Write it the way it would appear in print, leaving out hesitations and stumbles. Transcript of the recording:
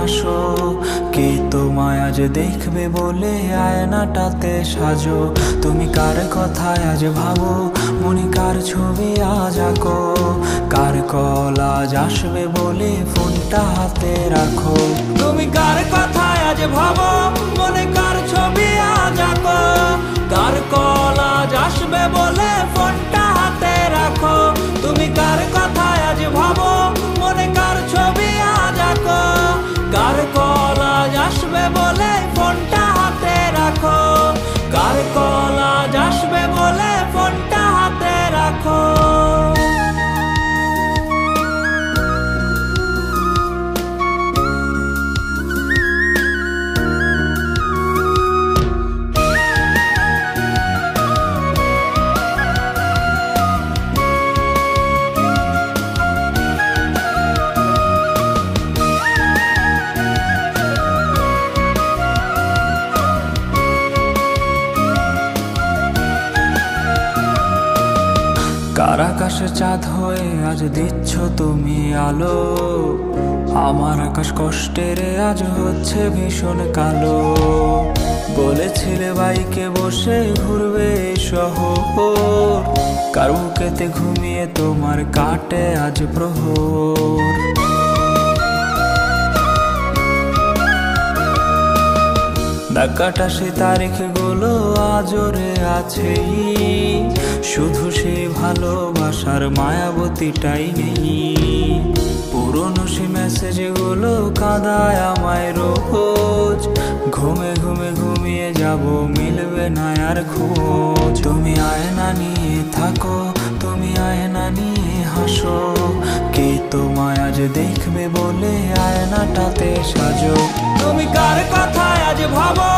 হাসো, কে তোমায় আজ দেখবে বলে আয়নাটাতে সাজো। তুমি কার কথায় আজ ভাবো, মনে কার ছবি আজ আঁকো, কার কল আজ আসবে বলে ফোনটা হাতে রাখো। তুমি কার কথায় আজ ভাবো, মনে কার ছবি আজ আঁকো, কার কল আজ আসবে বলে ফোনটা হাতে রাখো। তুমি কার কথায় আজ ভাবো, মনে কার ছবি আজ আঁকো, কার কল আজ আসবে বলে ফোনটা হাতে রাখো, কার কল আজ আসবে বলে ফোনটা হাতে রাখো। কার আকাশে চাঁদ হয়ে আজ দিচ্ছ তুমি আলো, আমার আকাশ কষ্টের আজ হচ্ছে ভীষণ কালো। বলেছিলে বাইকে বসে ঘুরবে শহর, কার বুকেতে ঘুমিয়ে তোমার কাটে আজ প্রহর। ডাকাটা সে তারিখ গুলো আজরে আছেই, শুধু সেই ভালোবাসার মায়াবতীটাই নেই। পুরনো সে মেসেজ গুলো কাঁদায় আমায় রোজ, ঘুমে ঘুমে ঘুমিয়ে যাব মিলবে না আর খোঁজ। তুমি আয়না নিয়ে থাকো, তুমি আয়না নিয়ে হাসো, কে তোমায় আজ দেখবে বলে আয়নাটাতে সাজো। তুমি কার কথায় আজ ভাবো,